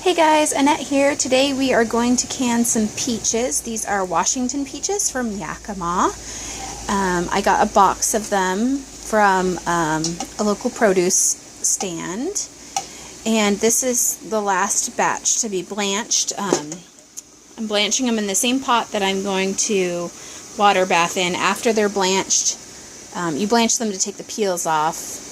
Hey guys, Annette here. Today we are going to can some peaches. These are Washington peaches from Yakima. I got a box of them from a local produce stand. And this is the last batch to be blanched. I'm blanching them in the same pot that I'm going to water bath in. After they're blanched, you blanch them to take the peels off.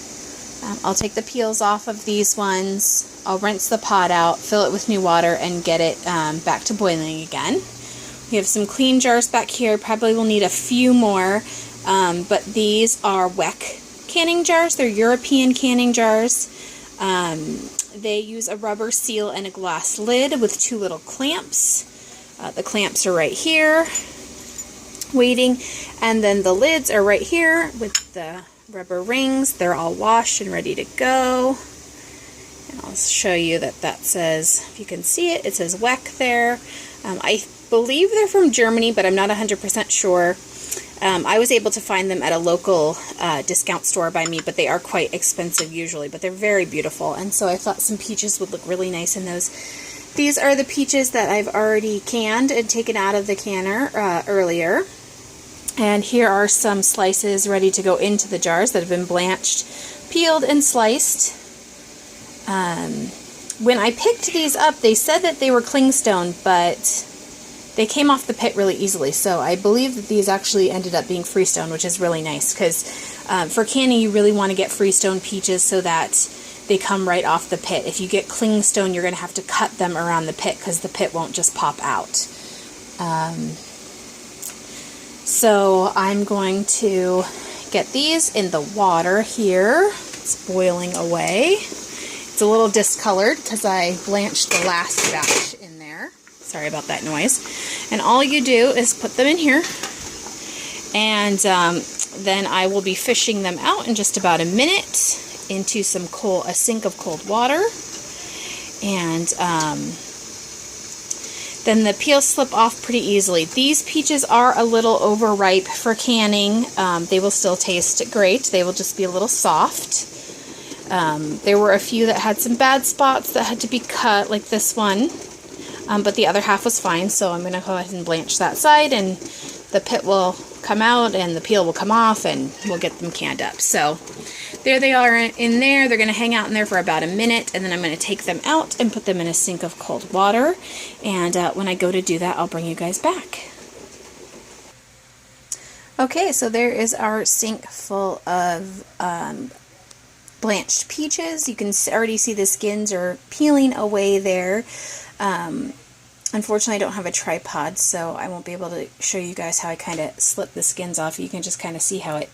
I'll take the peels off of these ones. I'll rinse the pot out, fill it with new water, and get it back to boiling again. We have some clean jars back here. Probably will need a few more, but these are WEC canning jars. They're European canning jars. They use a rubber seal and a glass lid with two little clamps. The clamps are right here, waiting, and then the lids are right here with the rubber rings. They're all washed and ready to go. And I'll show you that says, if you can see it, it says WEC there. I believe they're from Germany, but I'm not 100% sure. I was able to find them at a local discount store by me, but they are quite expensive usually, but they're very beautiful. And so I thought some peaches would look really nice in those. These are the peaches that I've already canned and taken out of the canner earlier. And here are some slices ready to go into the jars that have been blanched, peeled, and sliced. When I picked these up, they said that they were clingstone, but they came off the pit really easily. So I believe that these actually ended up being freestone, which is really nice because for canning, you really want to get freestone peaches so that they come right off the pit. If you get clingstone, you're going to have to cut them around the pit because the pit won't just pop out. So I'm going to get these in the water here. It's boiling away. It's a little discolored because I blanched the last batch in there. Sorry about that noise. And all you do is put them in here, and then I will be fishing them out in just about a minute into a sink of cold water. And then the peels slip off pretty easily. These peaches are a little overripe for canning. They will still taste great. They will just be a little soft. There were a few that had some bad spots that had to be cut, like this one. But the other half was fine, so I'm going to go ahead and blanch that side, and the pit will come out, and the peel will come off, and we'll get them canned up. So there they are in there. They're going to hang out in there for about a minute, and then I'm going to take them out and put them in a sink of cold water. And when I go to do that, I'll bring you guys back. Okay, so there is our sink full of blanched peaches. You can already see the skins are peeling away there. Unfortunately, I don't have a tripod, so I won't be able to show you guys how I kind of slip the skins off. You can just kind of see how it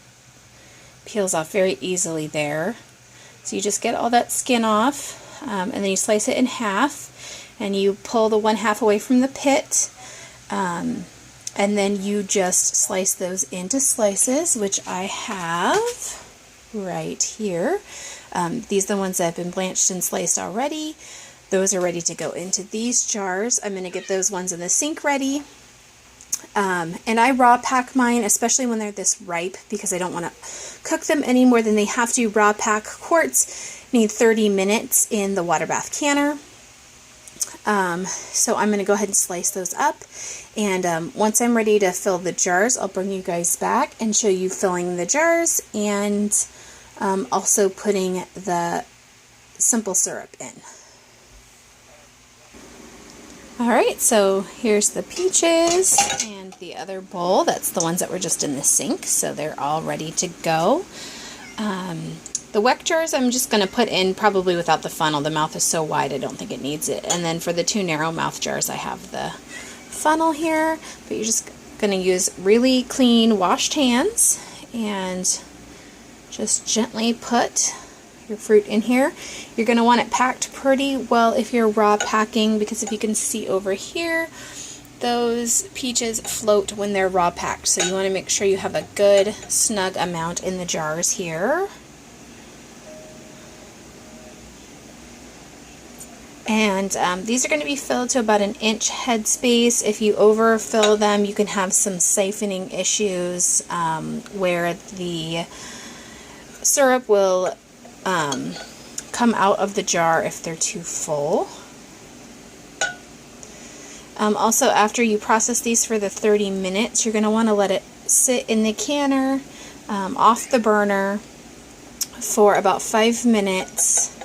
peels off very easily there. So you just get all that skin off, and then you slice it in half, and you pull the one half away from the pit, and then you just slice those into slices, which I have right here. These are the ones that have been blanched and sliced already. Those are ready to go into these jars. I'm going to get those ones in the sink ready. And I raw pack mine, especially when they're this ripe, because I don't want to cook them any more than they have to. Raw pack quarts need 30 minutes in the water bath canner. So I'm going to go ahead and slice those up. And once I'm ready to fill the jars, I'll bring you guys back and show you filling the jars and also putting the simple syrup in. Alright, so here's the peaches and the other bowl. That's the ones that were just in the sink, so they're all ready to go. The WEC jars I'm just going to put in probably without the funnel. The mouth is so wide I don't think it needs it. And then for the two narrow mouth jars I have the funnel here, but you're just going to use really clean washed hands and just gently put your fruit in here. You're going to want it packed pretty well if you're raw packing, because if you can see over here, those peaches float when they're raw packed. So you want to make sure you have a good snug amount in the jars here. And these are going to be filled to about 1 inch headspace. If you overfill them, you can have some siphoning issues where the syrup will come out of the jar if they're too full. Also, after you process these for the 30 minutes, you're going to want to let it sit in the canner off the burner for about 5 minutes,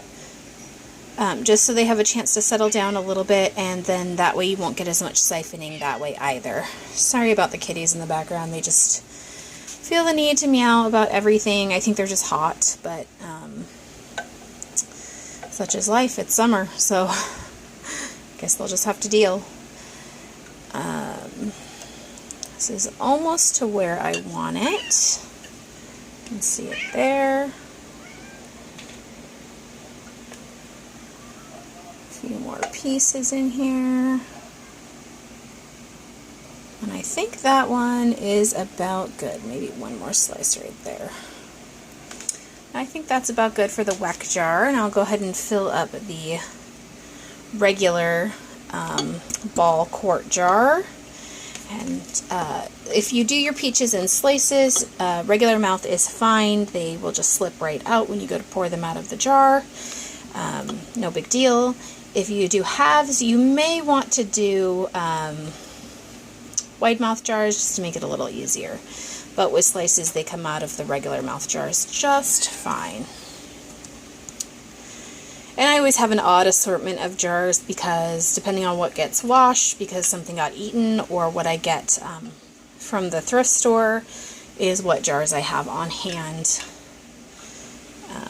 just so they have a chance to settle down a little bit, and then that way you won't get as much siphoning that way either. Sorry about the kitties in the background. They just feel the need to meow about everything. I think they're just hot, but such is life. It's summer, so I guess they'll just have to deal. This is almost to where I want it. You can see it there. A few more pieces in here. And I think that one is about good. Maybe one more slice right there. I think that's about good for the weck jar, and I'll go ahead and fill up the regular ball quart jar. And if you do your peaches in slices, regular mouth is fine. They will just slip right out when you go to pour them out of the jar. No big deal. If you do halves, you may want to do wide mouth jars just to make it a little easier. But with slices, they come out of the regular mouth jars just fine. And I always have an odd assortment of jars because depending on what gets washed, because something got eaten, or what I get from the thrift store is what jars I have on hand.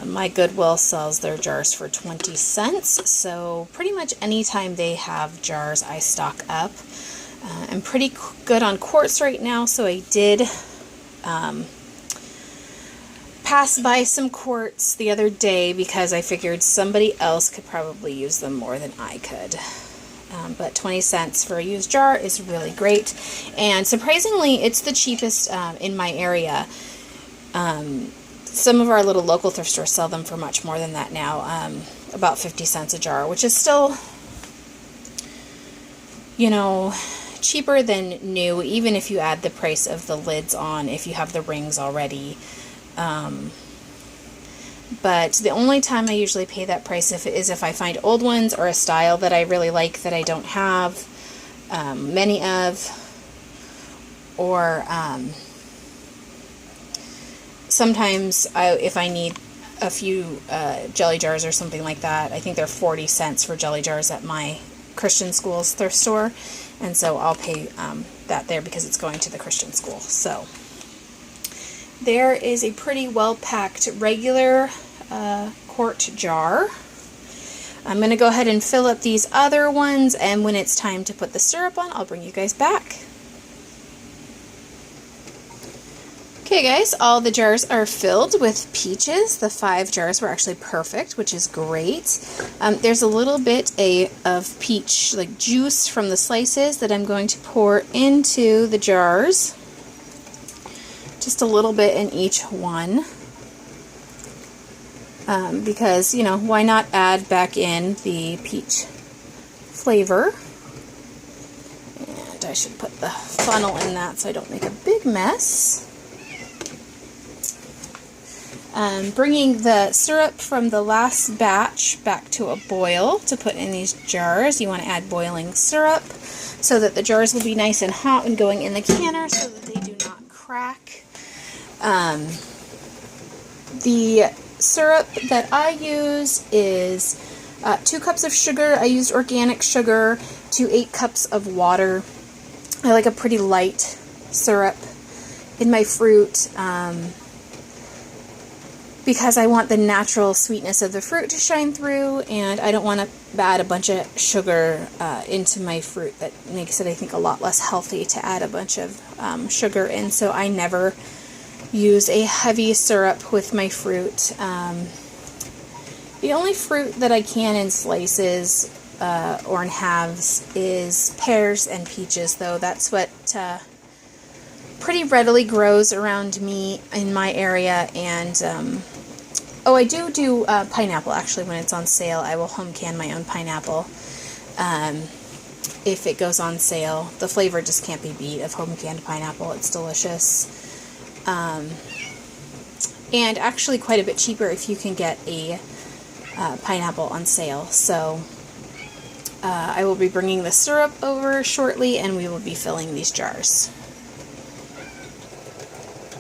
My Goodwill sells their jars for 20 cents, so pretty much anytime they have jars, I stock up. I'm pretty good on quarts right now, so I did pass by some quarts the other day because I figured somebody else could probably use them more than I could. But 20 cents for a used jar is really great, and surprisingly it's the cheapest in my area. Some of our little local thrift stores sell them for much more than that now, about 50 cents a jar, which is still, you know, cheaper than new, even if you add the price of the lids on if you have the rings already. But the only time I usually pay that price is if I find old ones or a style that I really like that I don't have many of, or sometimes if I need a few jelly jars or something like that. I think they're 40 cents for jelly jars at my Christian school's thrift store, and so I'll pay that there because it's going to the Christian school. So there is a pretty well-packed regular quart jar. I'm going to go ahead and fill up these other ones, and when it's time to put the syrup on, I'll bring you guys back. Okay guys, all the jars are filled with peaches. The 5 jars were actually perfect, which is great. There's a little bit of peach like juice from the slices that I'm going to pour into the jars. Just a little bit in each one. Because, you know, why not add back in the peach flavor? And I should put the funnel in that so I don't make a big mess. Bringing the syrup from the last batch back to a boil to put in these jars. You want to add boiling syrup so that the jars will be nice and hot when going in the canner so that they do not crack. The syrup that I use is 2 cups of sugar. I used organic sugar to 8 cups of water. I like a pretty light syrup in my fruit. Because I want the natural sweetness of the fruit to shine through, and I don't want to add a bunch of sugar into my fruit. That makes it, I think, a lot less healthy to add a bunch of sugar in, so I never use a heavy syrup with my fruit. The only fruit that I can in slices or in halves is pears and peaches, though. That's what pretty readily grows around me in my area, and oh, I do pineapple. Actually, when it's on sale, I will home can my own pineapple if it goes on sale. The flavor just can't be beat of home canned pineapple. It's delicious, and actually quite a bit cheaper if you can get a pineapple on sale. So I will be bringing the syrup over shortly, and we will be filling these jars.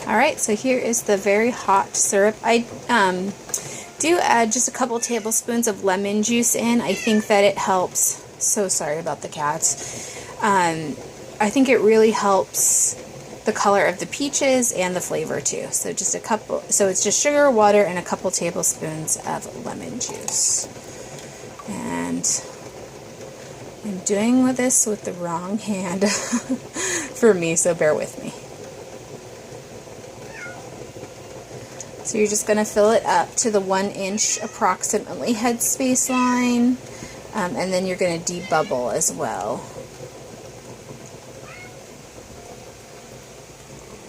Alright, so here is the very hot syrup. I do add just a couple tablespoons of lemon juice in. I think that it helps. So sorry about the cats. I think it really helps the color of the peaches and the flavor too. So just a couple, so it's just sugar, water, and a couple tablespoons of lemon juice. And I'm doing this with the wrong hand for me, so bear with me. So you're just going to fill it up to the 1 inch approximately headspace line, and then you're going to debubble as well.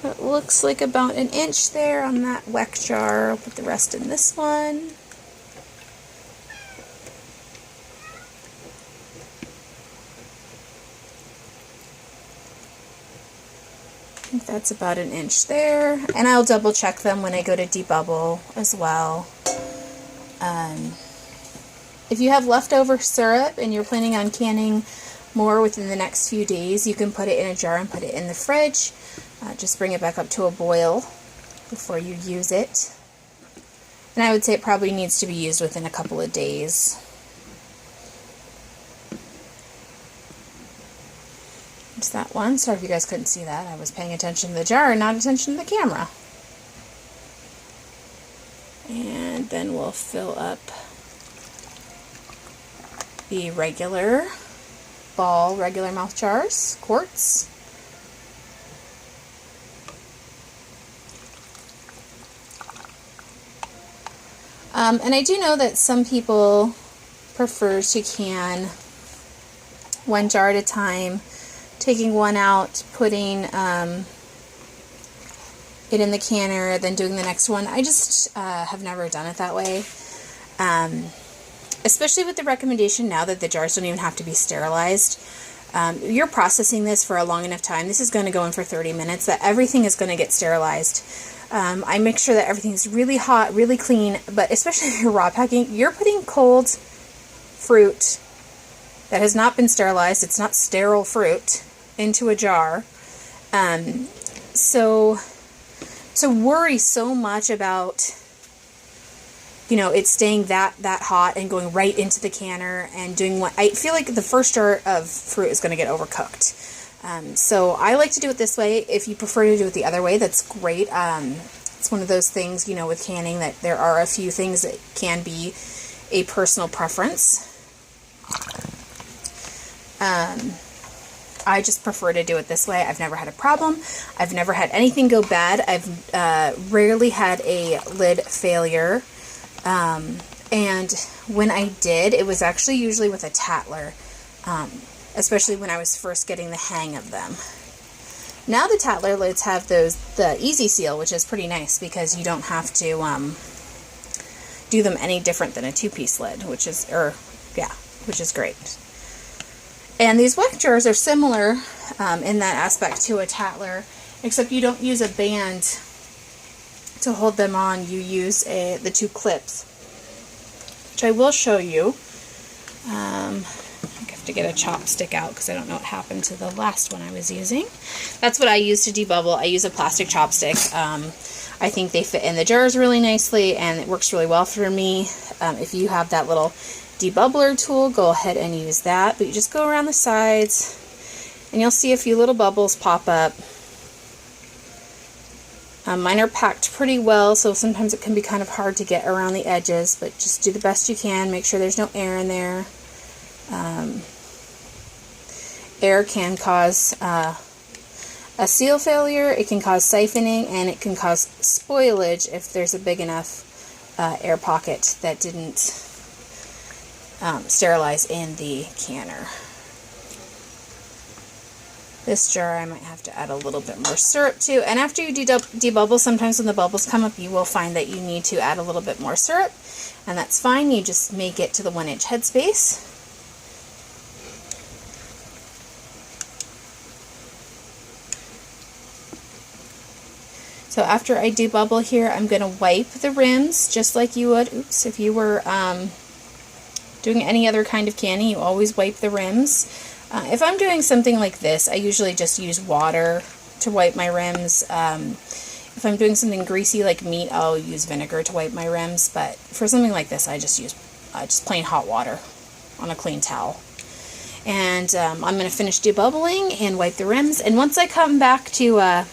It looks like about 1 inch there on that weck jar. I'll put the rest in this one. I think that's about 1 inch there, and I'll double check them when I go to debubble as well. If you have leftover syrup and you're planning on canning more within the next few days, you can put it in a jar and put it in the fridge. Just bring it back up to a boil before you use it. And I would say it probably needs to be used within a couple of days. There's that one. Sorry if you guys couldn't see that. I was paying attention to the jar and not attention to the camera. And then we'll fill up the regular mouth jars, quarts. And I do know that some people prefer to can 1 jar at a time, taking one out, putting it in the canner, then doing the next one. I just have never done it that way. Especially with the recommendation now that the jars don't even have to be sterilized. You're processing this for a long enough time. This is going to go in for 30 minutes, that everything is going to get sterilized. I make sure that everything's really hot, really clean, but especially if you're raw packing, you're putting cold fruit that has not been sterilized, it's not sterile fruit, into a jar. So to worry so much about, you know, it's staying that hot and going right into the canner and doing what, I feel like the first jar of fruit is going to get overcooked. So I like to do it this way. If you prefer to do it the other way, that's great. It's one of those things, you know, with canning, that there are a few things that can be a personal preference. I just prefer to do it this way. I've never had a problem. I've never had anything go bad. I've rarely had a lid failure. And when I did, it was actually usually with a Tatler, especially when I was first getting the hang of them. Now the Tatler lids have the Easy Seal, which is pretty nice because you don't have to do them any different than a 2-piece lid, which is great. And these weck jars are similar in that aspect to a Tatler, except you don't use a band to hold them on. You use the 2 clips, which I will show you. I have to get a chopstick out because I don't know what happened to the last one I was using. That's what I use to debubble. I use a plastic chopstick. I think they fit in the jars really nicely, and it works really well for me. If you have that little debubbler tool, go ahead and use that. But you just go around the sides, and you'll see a few little bubbles pop up. Mine are packed pretty well, so sometimes it can be kind of hard to get around the edges, but just do the best you can. Make sure there's no air in there. Air can cause a seal failure, it can cause siphoning, and it can cause spoilage if there's a big enough air pocket that didn't sterilize in the canner. This jar I might have to add a little bit more syrup to, and after you debubble, sometimes when the bubbles come up, you will find that you need to add a little bit more syrup, and that's fine. You just make it to the 1 inch headspace. So after I debubble here, I'm going to wipe the rims just like you would, if you were doing any other kind of canning, you always wipe the rims. If I'm doing something like this, I usually just use water to wipe my rims. If I'm doing something greasy like meat, I'll use vinegar to wipe my rims, but for something like this, I just use just plain hot water on a clean towel. And I'm going to finish debubbling and wipe the rims, and once I come back to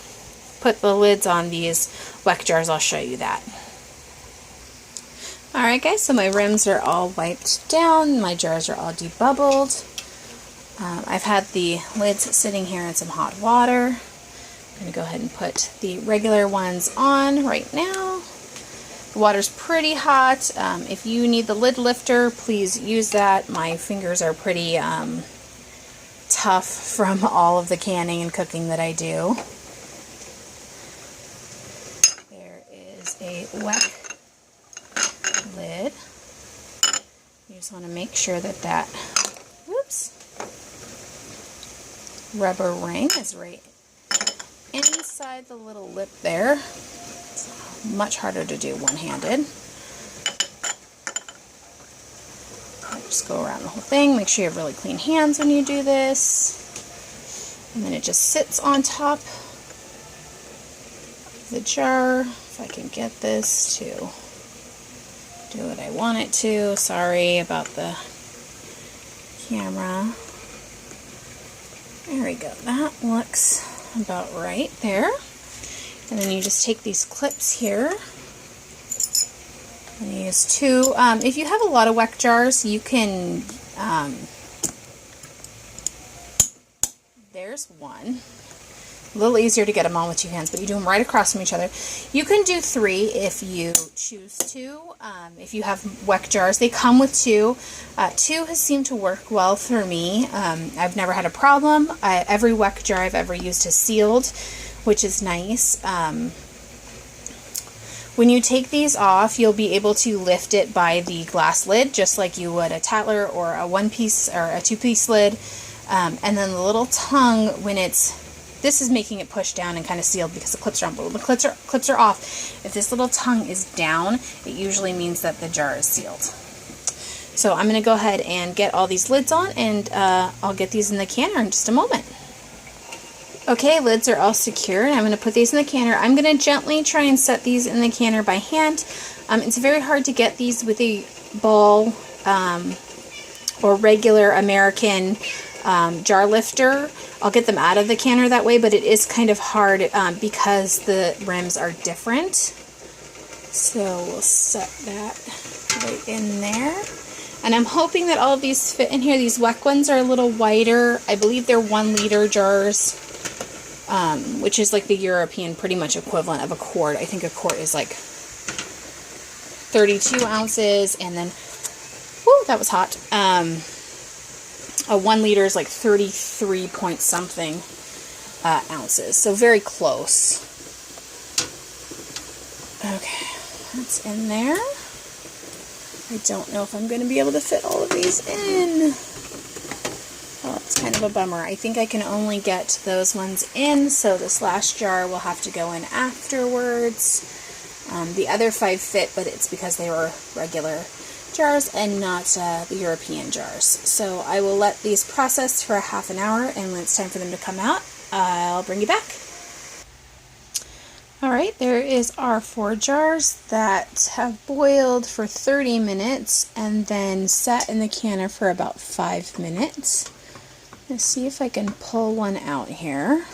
put the lids on these weck jars, I'll show you that. Alright guys, so my rims are all wiped down, my jars are all debubbled. I've had the lids sitting here in some hot water. I'm going to go ahead and put the regular ones on right now. The water's pretty hot. If you need the lid lifter, please use that. My fingers are pretty tough from all of the canning and cooking that I do. There is a weck lid. You just want to make sure that that rubber ring is right inside the little lip there. It's much harder to do one-handed. Just go around the whole thing. Make sure you have really clean hands when you do this. And then it just sits on top of the jar. If I can get this to do what I want it to. Sorry about the camera. There we go. That looks about right there. And then you just take these clips here and use two. If you have a lot of weck jars, you can, there's one. A little easier to get them on with two hands, but you do them right across from each other. You can do 3 if you choose to. If you have weck jars, they come with 2. 2 has seemed to work well for me. I've never had a problem. Every weck jar I've ever used is sealed, which is nice. When you take these off, you'll be able to lift it by the glass lid, just like you would a Tatler or a 1-piece or a 2-piece lid. And then the little tongue, when this is making it push down and kind of sealed because the clips are on. But when the clips are off, if this little tongue is down, it usually means that the jar is sealed. So I'm going to go ahead and get all these lids on, and I'll get these in the canner in just a moment. Okay, lids are all secure, and I'm going to put these in the canner. I'm going to gently try and set these in the canner by hand. It's very hard to get these with a ball or regular American jar lifter. I'll get them out of the canner that way, but it is kind of hard because the rims are different. So we'll set that right in there. And I'm hoping that all of these fit in here. These weck ones are a little wider. I believe they're 1-liter jars, which is like the European pretty much equivalent of a quart. I think a quart is like 32 ounces, and then, whoo, that was hot. A 1 liter is like 33 point something ounces, so very close. Okay, that's in there. I don't know if I'm going to be able to fit all of these in. Well, it's kind of a bummer. I think I can only get those ones in, so this last jar will have to go in afterwards. The other 5 fit, but it's because they were regular jars and not the European jars. So I will let these process for a half an hour, and when it's time for them to come out, I'll bring you back. Alright, there is our 4 jars that have boiled for 30 minutes and then sat in the canner for about 5 minutes. Let's see if I can pull one out here.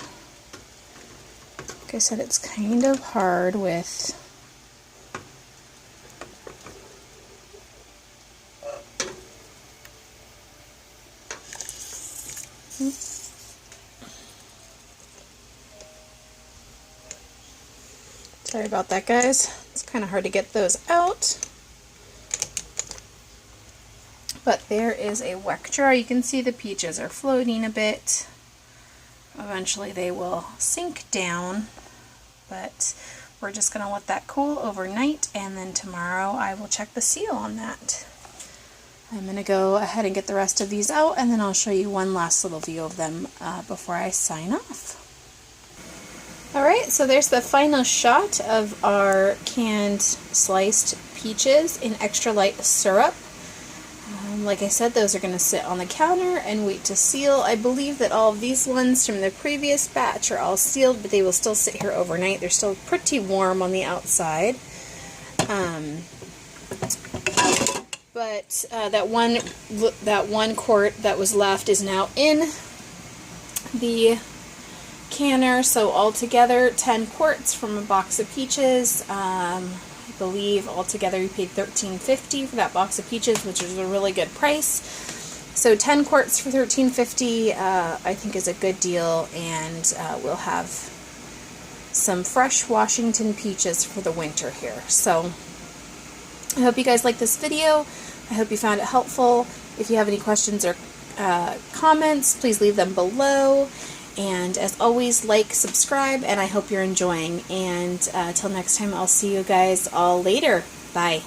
Like I said, it's kind of hard with Sorry about that, guys. It's kind of hard to get those out. But there is a weck jar. You can see the peaches are floating a bit. Eventually they will sink down, but we're just going to let that cool overnight, and then tomorrow I will check the seal on that. I'm going to go ahead and get the rest of these out, and then I'll show you one last little view of them before I sign off. Alright, so there's the final shot of our canned sliced peaches in extra light syrup. like I said, those are going to sit on the counter and wait to seal. I believe that all of these ones from the previous batch are all sealed, but they will still sit here overnight. They're still pretty warm on the outside. But that one quart that was left is now in the canner. So altogether 10 quarts from a box of peaches. I believe altogether we paid $13.50 for that box of peaches, which is a really good price. So 10 quarts for $13.50 I think is a good deal, and we'll have some fresh Washington peaches for the winter here. So I hope you guys like this video. I hope you found it helpful. If you have any questions or comments, please leave them below. And as always, like, subscribe, and I hope you're enjoying. And till next time, I'll see you guys all later. Bye.